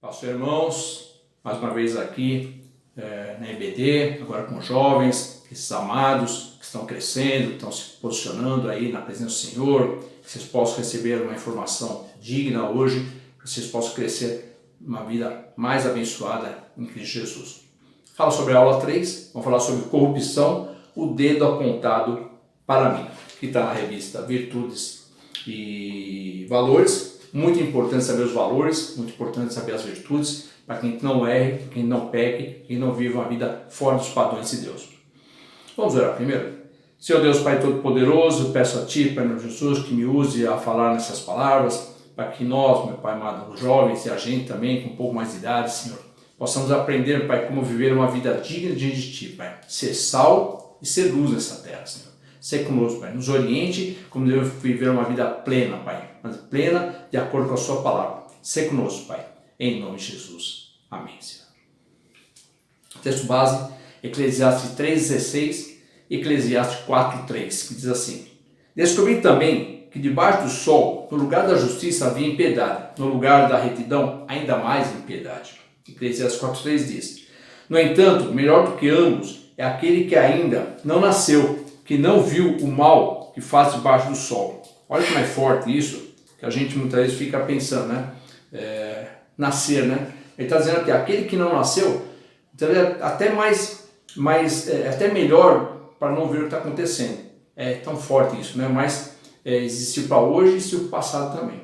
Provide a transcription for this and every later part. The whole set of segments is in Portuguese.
Pastor irmãos, mais uma vez aqui na EBD, agora com jovens, esses amados que estão crescendo, que estão se posicionando aí na presença do Senhor, que vocês possam receber uma informação digna hoje, que vocês possam crescer uma vida mais abençoada em Cristo Jesus. Fala sobre a aula 3, vamos falar sobre corrupção, o dedo apontado para mim, que está na revista Virtudes e Valores. Muito importante saber os valores, muito importante saber as virtudes, para que a gente não erre, para que a gente não peque e não viva uma vida fora dos padrões de Deus. Vamos orar primeiro. Senhor Deus Pai Todo-Poderoso, peço a Ti, Pai Jesus, que me use a falar nessas palavras, para que nós, meu Pai amado, os jovens e a gente também, com um pouco mais de idade, Senhor, possamos aprender, Pai, como viver uma vida digna diante de Ti, Pai. Ser sal e ser luz nessa terra, Senhor. Ser conosco, Pai. Nos oriente como devemos viver uma vida plena, Pai. Mas plena de acordo com a Sua palavra. Ser conosco, Pai. Em nome de Jesus. Amém, Senhor. Texto base, Eclesiastes 3,16 e Eclesiastes 4,3, que diz assim: Descobri também que debaixo do sol, no lugar da justiça havia impiedade, no lugar da retidão, ainda mais impiedade. Eclesiastes 4,3 diz: No entanto, melhor do que ambos é aquele que ainda não nasceu, que não viu o mal que faz debaixo do sol. Olha como é forte isso, que a gente muitas vezes fica pensando, né? Nascer, né? Ele está dizendo que aquele que não nasceu, então é até até melhor para não ver o que está acontecendo. É tão forte isso, né? Mas existiu para hoje e existiu para o passado também.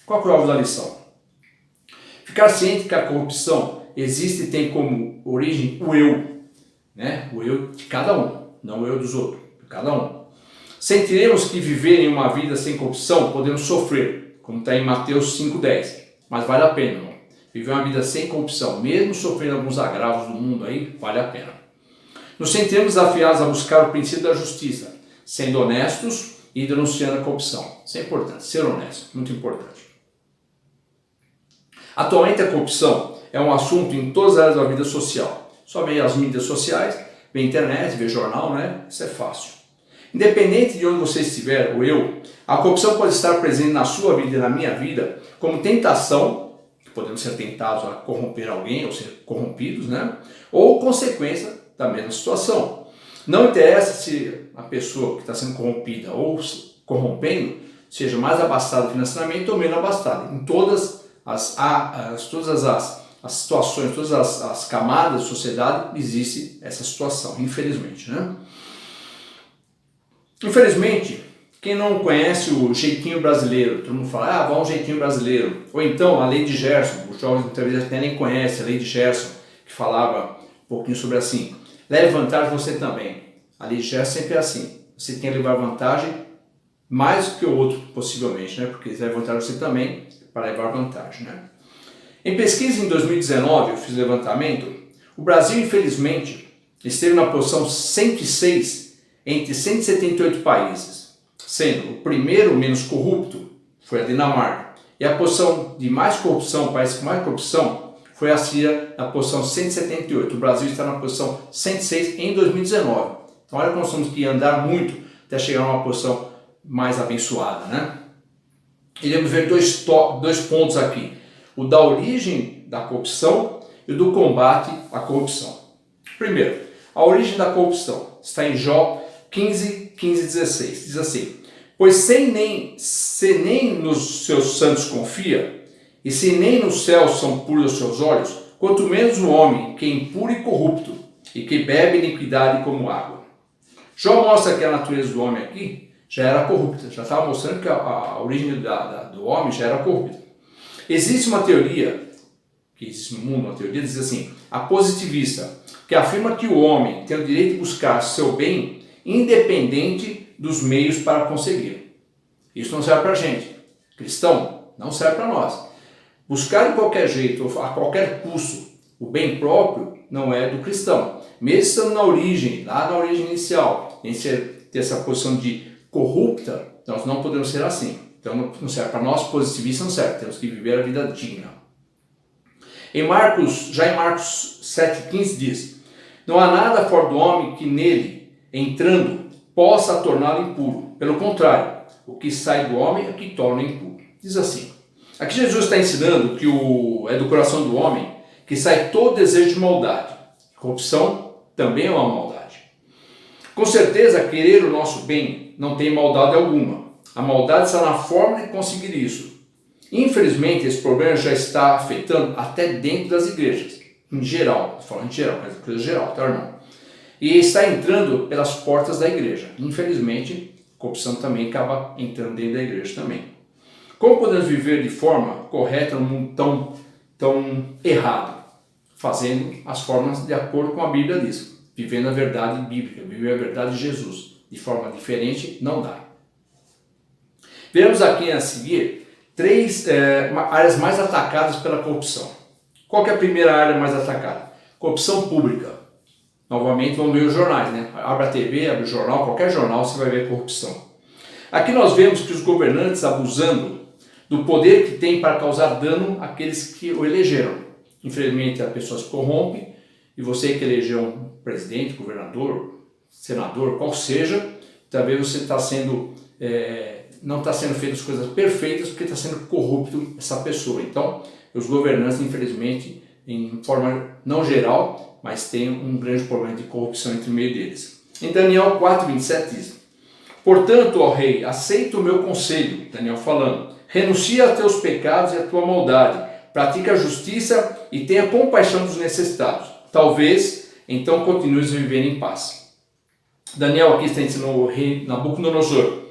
Qual que é o alvo da lição? Ficar ciente que a corrupção existe e tem como origem o eu, né? O eu de cada um, não o eu dos outros, de cada um. Sentiremos que viver em uma vida sem corrupção podemos sofrer, como está em Mateus 5,10. Mas vale a pena, irmão. Viver uma vida sem corrupção, mesmo sofrendo alguns agravos do mundo aí, vale a pena. Nos sentiremos desafiados a buscar o princípio da justiça, sendo honestos e denunciando a corrupção. Isso é importante, ser honesto, muito importante. Atualmente a corrupção é um assunto em todas as áreas da vida social. Só vê as mídias sociais, vê internet, vê jornal, né? Isso é fácil. Independente de onde você estiver, ou eu, a corrupção pode estar presente na sua vida e na minha vida como tentação, que podemos ser tentados a corromper alguém ou ser corrompidos, né? Ou consequência da mesma situação. Não interessa se a pessoa que está sendo corrompida ou corrompendo seja mais abastada financeiramente ou menos abastada. Em todas as situações, todas as camadas da sociedade existe essa situação, infelizmente, né? Infelizmente, quem não conhece o jeitinho brasileiro, todo mundo fala, vamos um jeitinho brasileiro. Ou então a lei de Gerson, os jovens muitas vezes até nem conhecem a lei de Gerson, que falava um pouquinho sobre assim, leve vantagem você também. A lei de Gerson sempre é assim, você tem que levar vantagem mais do que o outro, possivelmente, né? Porque leve vantagem você também para levar vantagem, né? Em pesquisa em 2019, eu fiz levantamento, o Brasil, infelizmente, esteve na posição 106 entre 178 países, sendo o primeiro menos corrupto foi a Dinamarca, e a posição de mais corrupção, o país com mais corrupção, foi a Síria, na posição 178. O Brasil está na posição 106 em 2019. Então olha que nós temos que andar muito até chegar a uma posição mais abençoada, né? Iremos ver dois pontos aqui, o da origem da corrupção e o do combate à corrupção. Primeiro, a origem da corrupção está em Jó 15:16, diz assim: Pois se nem nos seus santos confia, e se nem nos céus são puros os seus olhos, quanto menos o homem que é impuro e corrupto, e que bebe iniquidade como água. Jó mostra que a natureza do homem aqui já era corrupta, já estava mostrando que a origem do homem já era corrupta. Existe uma teoria, que existe no mundo, uma teoria diz assim, a positivista, que afirma que o homem tem o direito de buscar seu bem independente dos meios para conseguir. Isso não serve para a gente. Cristão, não serve para nós. Buscar de qualquer jeito, ou a qualquer custo, o bem próprio não é do cristão. Mesmo estando na origem, lá na origem inicial, em ter essa posição de corrupta, nós não podemos ser assim. Então não serve para nós, positivista não serve. Temos que viver a vida digna. Já em Marcos 7,15 diz: Não há nada fora do homem que nele, entrando, possa torná-lo impuro. Pelo contrário, o que sai do homem é o que torna impuro. Diz assim: Aqui Jesus está ensinando que é do coração do homem que sai todo desejo de maldade. Corrupção também é uma maldade. Com certeza, querer o nosso bem não tem maldade alguma. A maldade está na forma de conseguir isso. Infelizmente, esse problema já está afetando até dentro das igrejas. Em geral, falando em geral, mas coisa geral, tá, irmão? E está entrando pelas portas da igreja. Infelizmente, a corrupção também acaba entrando dentro da igreja também. Como podemos viver de forma correta num mundo tão errado? Fazendo as formas de acordo com a Bíblia diz. Vivendo a verdade bíblica, vivendo a verdade de Jesus. De forma diferente, não dá. Vemos aqui a seguir 3 áreas mais atacadas pela corrupção. Qual que é a primeira área mais atacada? Corrupção pública. Novamente vamos ver os jornais, né? Abre a TV, abre o jornal, qualquer jornal você vai ver corrupção. Aqui nós vemos que os governantes abusando do poder que tem para causar dano àqueles que o elegeram. Infelizmente a pessoa se corrompe e você que elegeu um presidente, governador, senador, qual seja, talvez você está sendo, não está sendo feito as coisas perfeitas porque está sendo corrupto essa pessoa. Então, os governantes, infelizmente, em forma não geral, mas tem um grande problema de corrupção entre o meio deles. Em Daniel 4:27 diz: portanto, ó rei, aceita o meu conselho, Daniel falando, renuncia a teus pecados e a tua maldade, pratica a justiça e tenha compaixão dos necessitados. Talvez, então, continues a viver em paz. Daniel aqui está ensinando o rei Nabucodonosor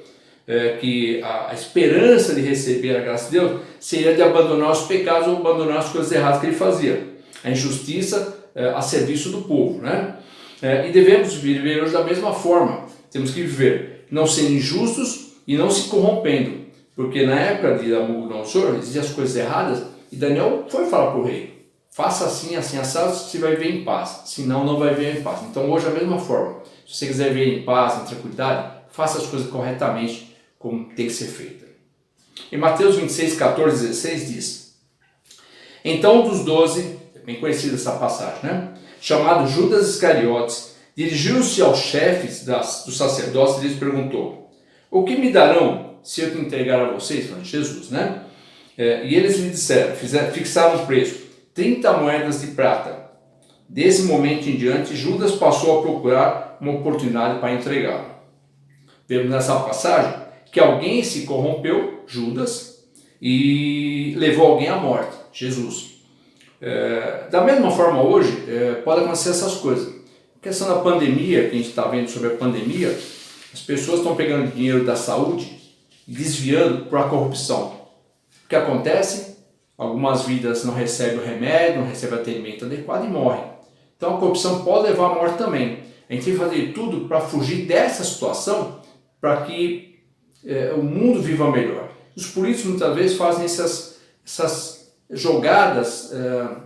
que a esperança de receber a graça de Deus seria de abandonar os pecados ou abandonar as coisas erradas que ele fazia. A injustiça a serviço do povo, né? E devemos viver hoje da mesma forma. Temos que viver não sendo injustos e não se corrompendo. Porque na época de Nabucodonosor existiam as coisas erradas e Daniel foi falar para o rei: faça assim, assim, assado, você vai viver em paz. Senão, não vai viver em paz. Então hoje é a mesma forma. Se você quiser viver em paz, em tranquilidade, faça as coisas corretamente como tem que ser feita. Em Mateus 26:14-16 diz: então um dos 12, bem conhecida essa passagem, né? Chamado Judas Iscariotes, dirigiu-se aos chefes dos sacerdotes e lhes perguntou: o que me darão se eu te entregar a vocês? Falando de Jesus, né? E eles lhe disseram, fixaram o preço, 30 moedas de prata. Desse momento em diante, Judas passou a procurar uma oportunidade para entregá-lo. Vemos nessa passagem que alguém se corrompeu, Judas, e levou alguém à morte, Jesus. Da mesma forma hoje, pode acontecer essas coisas. A questão da pandemia, que a gente está vendo sobre a pandemia, as pessoas estão pegando dinheiro da saúde e desviando para a corrupção. O que acontece? Algumas vidas não recebem o remédio, não recebem atendimento adequado e morrem. Então a corrupção pode levar à morte também. A gente tem que fazer tudo para fugir dessa situação, para que o mundo viva melhor. Os políticos muitas vezes fazem essas jogadas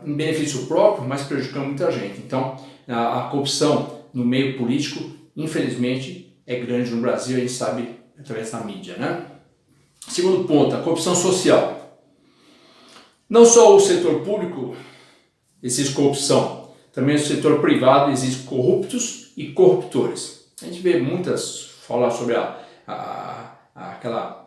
em benefício próprio, mas prejudicam muita gente. Então a corrupção no meio político, infelizmente, é grande no Brasil, a gente sabe através da mídia, né? Segundo ponto, a corrupção social. Não só o setor público existe corrupção, também no setor privado existem corruptos e corruptores. A gente vê muitas falar sobre aquela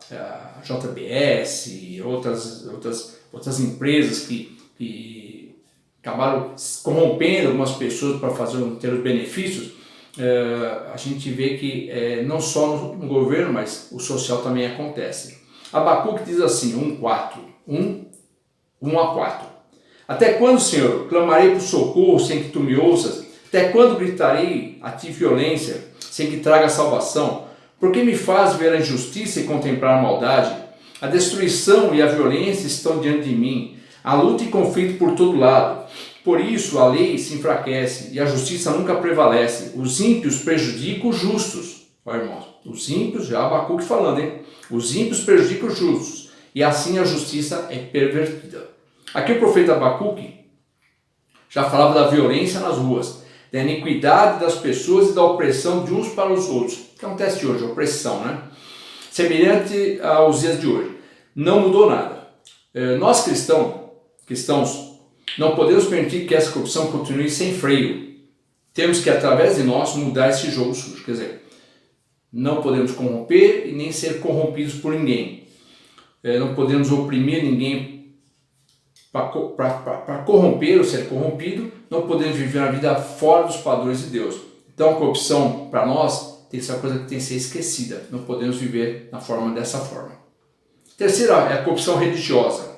JBS e outras empresas que acabaram corrompendo algumas pessoas para ter os benefícios. A gente vê que não só no governo, mas o social também acontece. Abacuque diz assim, 1:4. Até quando, Senhor, clamarei por socorro sem que tu me ouças? Até quando gritarei a ti violência sem que traga salvação? Porque me faz ver a injustiça e contemplar a maldade? A destruição e a violência estão diante de mim. Há luta e conflito por todo lado. Por isso a lei se enfraquece e a justiça nunca prevalece. Os ímpios prejudicam os justos. Olha, irmãos, os ímpios, já Abacuque falando, hein? Os ímpios prejudicam os justos e assim a justiça é pervertida. Aqui o profeta Abacuque já falava da violência nas ruas, da iniquidade das pessoas e da opressão de uns para os outros. O que acontece hoje? Opressão, né? Semelhante aos dias de hoje. Não mudou nada. Nós cristãos, não podemos permitir que essa corrupção continue sem freio. Temos que, através de nós, mudar esse jogo sujo. Quer dizer, não podemos corromper e nem ser corrompidos por ninguém. Não podemos oprimir ninguém para corromper ou ser corrompido, não podemos viver uma vida fora dos padrões de Deus. Então a corrupção para nós tem que ser uma coisa que tem que ser esquecida. Não podemos viver dessa forma. Terceira é a corrupção religiosa.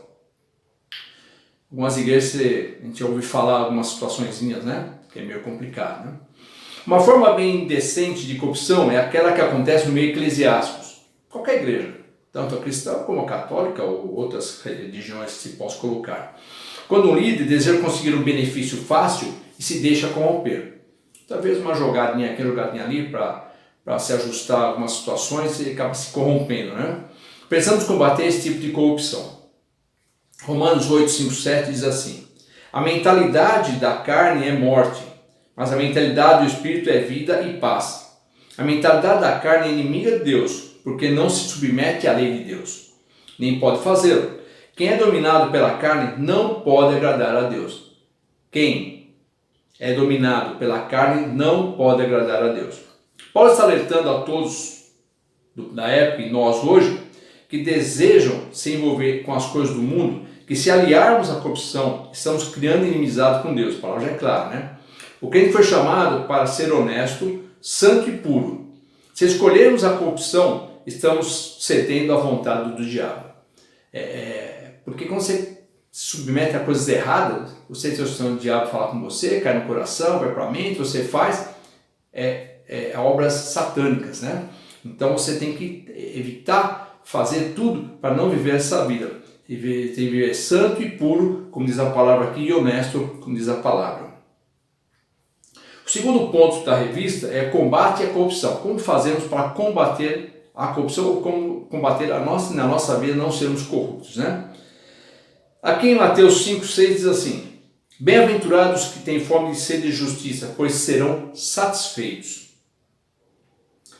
Algumas igrejas a gente ouve falar algumas situaçõezinhas, né? Que é meio complicado, né? Uma forma bem decente de corrupção é aquela que acontece no meio eclesiástico. Qualquer igreja, tanto a cristã como a católica ou outras religiões que se possa colocar. Quando um líder deseja conseguir um benefício fácil e se deixa corromper. Talvez uma jogadinha aqui, jogadinha ali para se ajustar a algumas situações e acaba se corrompendo, né? Precisamos combater esse tipo de corrupção. Romanos 8, 5, 7 diz assim: a mentalidade da carne é morte, mas a mentalidade do Espírito é vida e paz. A mentalidade da carne é inimiga de Deus, porque não se submete à lei de Deus, nem pode fazê-lo. Quem é dominado pela carne não pode agradar a Deus. Quem é dominado pela carne não pode agradar a Deus. Paulo está alertando a todos da época e nós hoje, que desejam se envolver com as coisas do mundo, que se aliarmos à corrupção, estamos criando inimizade com Deus. A palavra já é clara, né? O crente foi chamado para ser honesto, santo e puro. Se escolhermos a corrupção, estamos cedendo à vontade do diabo. Porque quando você se submete a coisas erradas, você tem a opção do diabo falar com você, cai no coração, vai para a mente, você faz obras satânicas, né? Então você tem que evitar fazer tudo para não viver essa vida. Tem que viver santo e puro, como diz a palavra aqui, e honesto, como diz a palavra. O segundo ponto da revista é combate à corrupção. Como fazemos para combater a corrupção ou como combater na nossa vida não sermos corruptos, né? Aqui em Mateus 5, 6 diz assim: bem-aventurados que têm fome de sede de justiça, pois serão satisfeitos.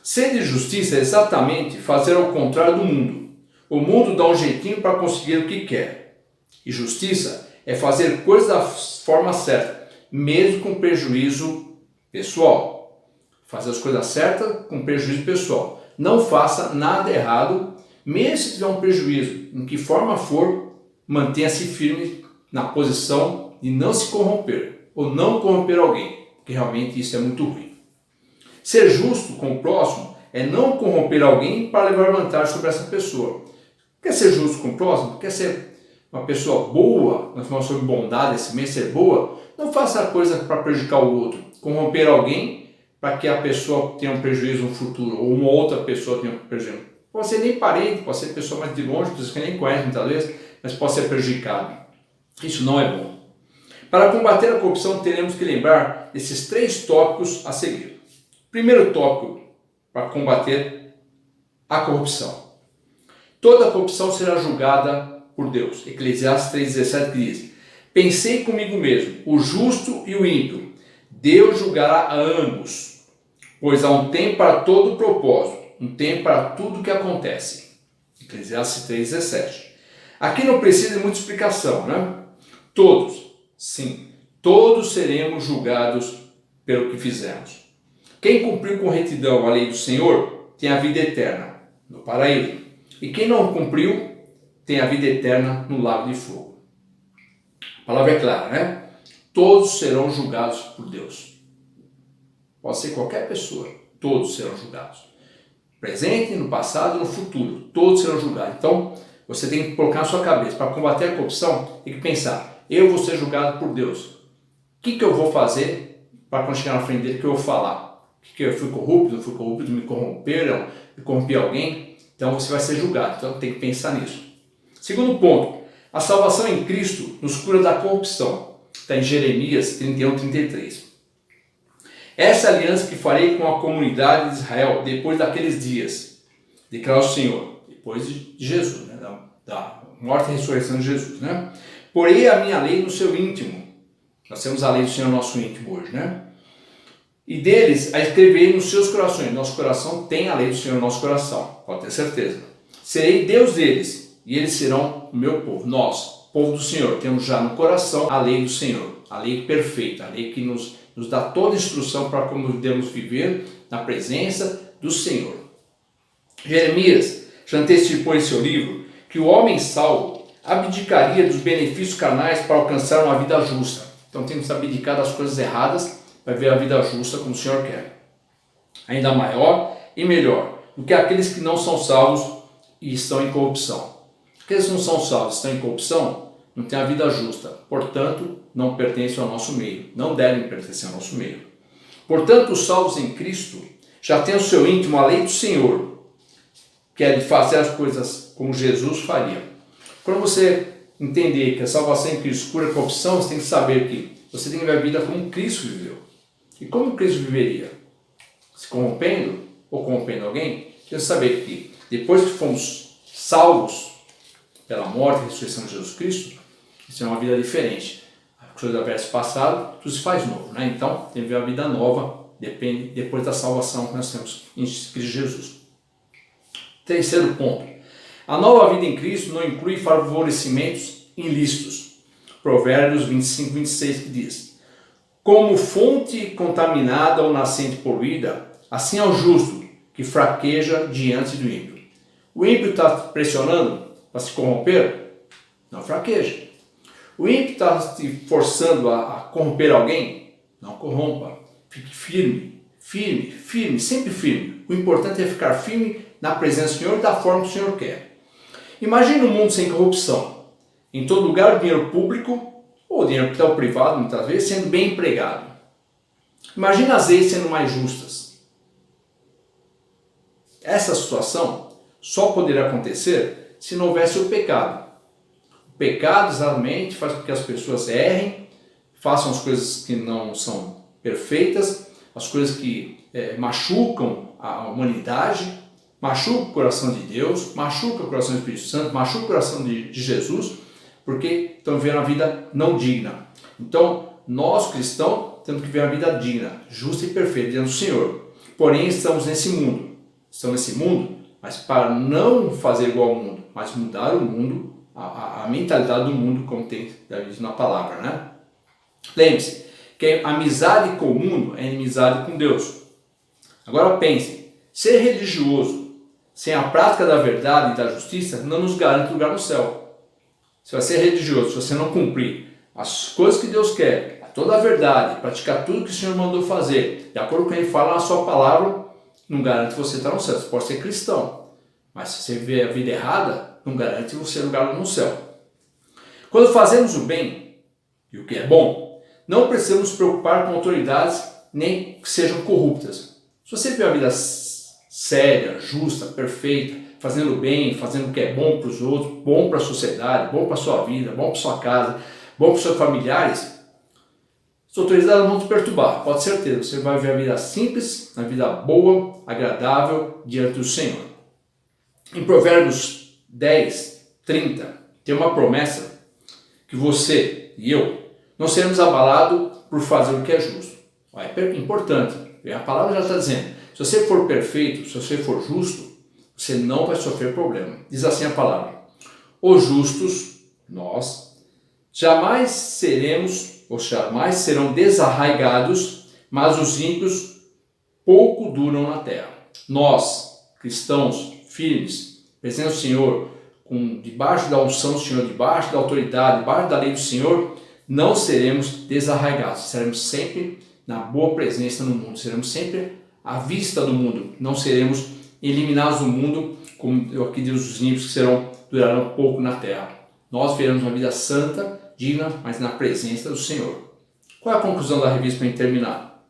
Sede de justiça é exatamente fazer ao contrário do mundo. O mundo dá um jeitinho para conseguir o que quer. E justiça é fazer coisas da forma certa, mesmo com prejuízo pessoal. Fazer as coisas certas com prejuízo pessoal. Não faça nada errado, mesmo se tiver um prejuízo. Em que forma for, mantenha-se firme na posição de não se corromper ou não corromper alguém, porque realmente isso é muito ruim. Ser justo com o próximo é não corromper alguém para levar vantagem sobre essa pessoa. Quer ser justo com o próximo? Quer ser uma pessoa boa? Nós falamos sobre bondade esse mês, ser boa. Não faça a coisa para prejudicar o outro. Corromper alguém para que a pessoa tenha um prejuízo no futuro, ou uma outra pessoa tenha um prejuízo. Pode ser nem parente, pode ser pessoa mais de longe, pessoas que nem conhecem muitas vezes, mas pode ser prejudicado. Isso não é bom. Para combater a corrupção, teremos que lembrar desses 3 tópicos a seguir. Primeiro tópico para combater a corrupção. Toda corrupção será julgada por Deus. Eclesiastes 3,17 diz: pensei comigo mesmo, o justo e o ímpio, Deus julgará a ambos, pois há um tempo para todo o propósito, um tempo para tudo que acontece. Eclesiastes 3,17. Aqui não precisa de muita explicação, né? Todos, sim, todos seremos julgados pelo que fizemos. Quem cumpriu com retidão a lei do Senhor tem a vida eterna no paraíso. E quem não cumpriu tem a vida eterna no lago de fogo. A palavra é clara, né? Todos serão julgados por Deus. Pode ser qualquer pessoa, todos serão julgados. Presente, no passado e no futuro, todos serão julgados. Então, você tem que colocar na sua cabeça, para combater a corrupção, tem que pensar: eu vou ser julgado por Deus. O que eu vou fazer para quando chegar na frente dele, que eu vou falar? Que eu fui corrupto, não fui corrupto, me corromperam, me corrompi alguém? Então você vai ser julgado, então tem que pensar nisso. Segundo ponto, a salvação em Cristo nos cura da corrupção. Está em Jeremias 31, 33. Essa aliança que farei com a comunidade de Israel depois daqueles dias, declara o Senhor, depois de Jesus, né? da morte e ressurreição de Jesus, né? Porei a minha lei no seu íntimo. Nós temos a lei do Senhor no nosso íntimo hoje, né? E deles a escreverei nos seus corações. Nosso coração tem a lei do Senhor no nosso coração, pode ter certeza. Serei Deus deles, e eles serão o meu povo. Nós, povo do Senhor, temos já no coração a lei do Senhor, a lei perfeita, a lei que nos dá toda a instrução para como devemos viver na presença do Senhor. Jeremias já antecipou em seu livro que o homem salvo abdicaria dos benefícios carnais para alcançar uma vida justa. Então temos que abdicar das coisas erradas para ver a vida justa como o Senhor quer. Ainda maior e melhor do que aqueles que não são salvos e estão em corrupção. Aqueles que não são salvos e estão em corrupção não têm a vida justa, portanto não pertencem ao nosso meio, não devem pertencer ao nosso meio. Portanto, os salvos em Cristo já têm o seu íntimo a lei do Senhor, que é de fazer as coisas como Jesus faria. Quando você entender que a salvação em Cristo cura a corrupção, você tem que saber que você tem que viver a vida como Cristo viveu. E como Cristo viveria? Se corrompendo ou corrompendo alguém? Tem que saber que depois que fomos salvos pela morte e ressurreição de Jesus Cristo, isso é uma vida diferente. A coisa do verso passado, tudo se faz novo, né? Então, tem que viver a vida nova, depende depois da salvação que nós temos em Cristo Jesus. Terceiro ponto. A nova vida em Cristo não inclui favorecimentos ilícitos. Provérbios 25, 26 que diz: como fonte contaminada ou nascente poluída, assim é o justo que fraqueja diante do ímpio. O ímpio está pressionando para se corromper? Não fraqueja. O ímpio está te forçando a corromper alguém? Não corrompa. Fique firme, firme, firme, sempre firme. O importante é ficar firme na presença do Senhor da forma que o Senhor quer. Imagine um mundo sem corrupção. Em todo lugar o dinheiro público ou o dinheiro capital privado, muitas vezes, sendo bem empregado. Imagine as leis sendo mais justas. Essa situação só poderia acontecer se não houvesse o pecado. O pecado exatamente faz com que as pessoas errem, façam as coisas que não são perfeitas, as coisas que machucam a humanidade, machucam o coração de Deus, machucam o coração do Espírito Santo, machucam o coração de Jesus, porque estão vivendo a vida não digna. Então, nós cristãos temos que viver a vida digna, justa e perfeita diante do Senhor. Porém, estamos nesse mundo. Estamos nesse mundo, mas para não fazer igual ao mundo, mas mudar o mundo, a mentalidade do mundo, como tem dito na palavra, né? Lembre-se que a amizade com o mundo é inimizade com Deus. Agora pense, ser religioso sem a prática da verdade e da justiça não nos garante lugar no céu. Se você é religioso, se você não cumprir as coisas que Deus quer, toda a verdade, praticar tudo que o Senhor mandou fazer, de acordo com o que Ele fala na sua palavra, não garante você estar no céu. Você pode ser cristão, mas se você viver a vida errada, não garante você lugar no céu. Quando fazemos o bem, e o que é bom, não precisamos nos preocupar com autoridades nem que sejam corruptas. Se você viver a vida séria, justa, perfeita, fazendo o bem, fazendo o que é bom para os outros, bom para a sociedade, bom para a sua vida, bom para a sua casa, bom para os seus familiares, as autoridades vão te perturbar, pode ter certeza. Você vai viver a vida simples, a vida boa, agradável diante do Senhor. Em Provérbios 10, 30, tem uma promessa que você e eu não seremos abalados por fazer o que é justo. É importante, a palavra já está dizendo, se você for perfeito, se você for justo, você não vai sofrer problema. Diz assim a palavra: os justos, nós, jamais seremos ou jamais serão desarraigados, mas os ímpios pouco duram na terra. Nós, cristãos, firmes, presentes do Senhor, debaixo da unção do Senhor, debaixo da autoridade, debaixo da lei do Senhor, não seremos desarraigados, seremos sempre na boa presença no mundo, seremos sempre à vista do mundo, não seremos eliminados do mundo, como aqui diz os ímpios que durarão pouco na terra. Nós veremos uma vida santa, digna, mas na presença do Senhor. Qual é a conclusão da revista para terminar?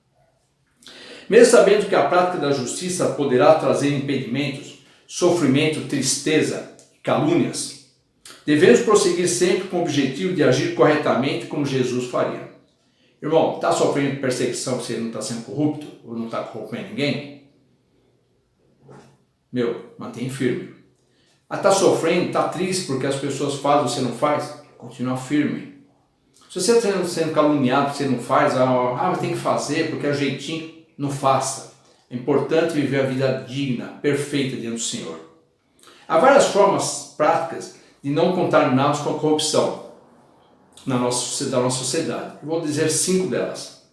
Mesmo sabendo que a prática da justiça poderá trazer impedimentos, sofrimento, tristeza e calúnias, devemos prosseguir sempre com o objetivo de agir corretamente como Jesus faria. Irmão, está sofrendo perseguição, você não está sendo corrupto ou não está corrompendo ninguém? Mantém firme. Está sofrendo, está triste porque as pessoas fazem e você não faz? Continua firme. Se você está sendo caluniado porque você não faz, mas tem que fazer porque é jeitinho, não faça. É importante viver a vida digna, perfeita diante do Senhor. Há várias formas práticas de não contaminarmos com a corrupção da nossa sociedade. Eu vou dizer 5 delas.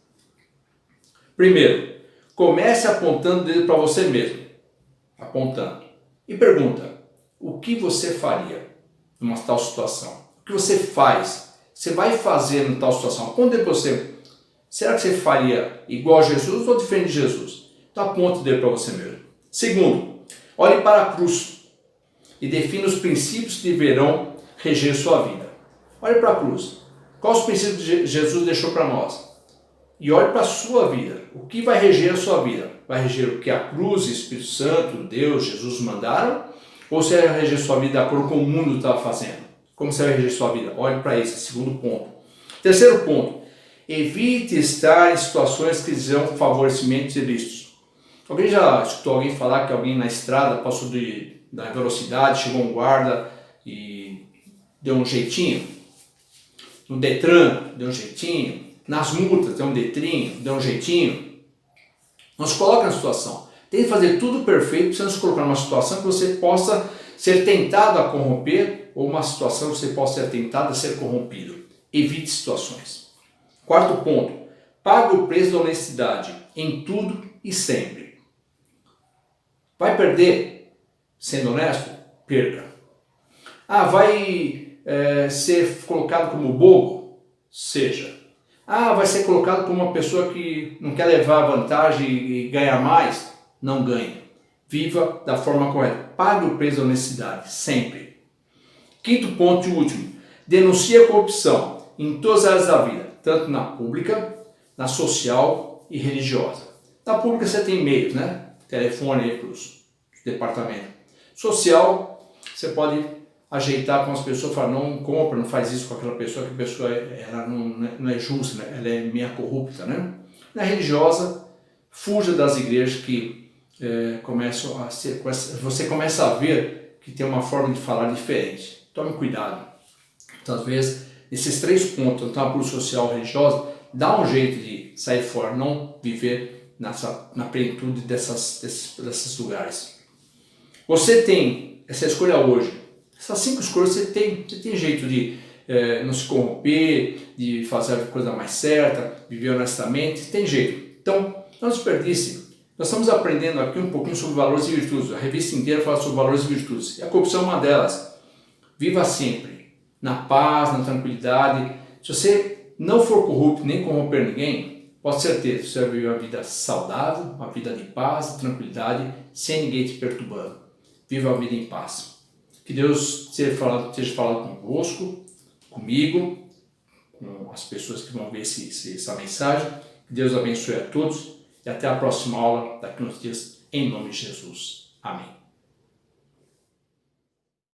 Primeiro, comece apontando o dedo para você mesmo. Apontando. E pergunta, o que você faria numa tal situação? O que você faz? Você vai fazer em tal situação? Aponte para você. Será que você faria igual a Jesus ou diferente de Jesus? Então aponte dele para você mesmo. Segundo, olhe para a cruz e defina os princípios que deverão reger sua vida. Olhe para a cruz. Quais os princípios que Jesus deixou para nós? E olhe para a sua vida. O que vai reger a sua vida? Vai reger o que a cruz, o Espírito Santo, Deus, Jesus mandaram? Ou você vai reger sua vida de acordo com o mundo está fazendo? Como você vai reger sua vida? Olhe para esse segundo ponto. Terceiro ponto. Evite estar em situações que dão favorecimentos ilícitos. Alguém já escutou alguém falar que alguém na estrada passou da velocidade, chegou um guarda e deu um jeitinho? No Detran, deu um jeitinho? Nas multas, deu um detrinho, deu um jeitinho? Não se coloca na situação. Tente fazer tudo perfeito para você não se colocar numa situação que você possa ser tentado a corromper ou uma situação que você possa ser tentado a ser corrompido. Evite situações. Quarto ponto. Pague o preço da honestidade em tudo e sempre. Vai perder sendo honesto? Perca. Vai ser colocado como bobo? Seja. Vai ser colocado como uma pessoa que não quer levar vantagem e ganhar mais? Não ganhe. Viva da forma correta. Pague o preço da honestidade, sempre. Quinto ponto e último. Denuncie a corrupção em todas as áreas da vida, tanto na pública, na social e religiosa. Na pública você tem meios, né? Telefone aí para os departamentos. Social, você pode ajeitar com as pessoas, falar, não compra, não faz isso com aquela pessoa, que a pessoa ela não é justa, né? Ela é meio corrupta, né? Na religiosa, fuja das igrejas que começam a ser, você começa a ver que tem uma forma de falar diferente. Tome cuidado. Então, às vezes, esses três pontos, tanto na pública, social e religiosa, dá um jeito de sair fora, não viver na plenitude desses lugares. Você tem essa escolha hoje. Essas 5 escolhas você tem jeito de não se corromper, de fazer a coisa mais certa, viver honestamente, tem jeito. Então, não desperdice. Nós estamos aprendendo aqui um pouquinho sobre valores e virtudes. A revista inteira fala sobre valores e virtudes. E a corrupção é uma delas. Viva sempre, na paz, na tranquilidade. Se você não for corrupto nem corromper ninguém, pode ter certeza, você vai viver uma vida saudável, uma vida de paz, de tranquilidade, sem ninguém te perturbando. Viva a vida em paz. Que Deus esteja falando convosco, comigo, com as pessoas que vão ver essa mensagem. Que Deus abençoe a todos e até a próxima aula daqui a uns dias, em nome de Jesus. Amém.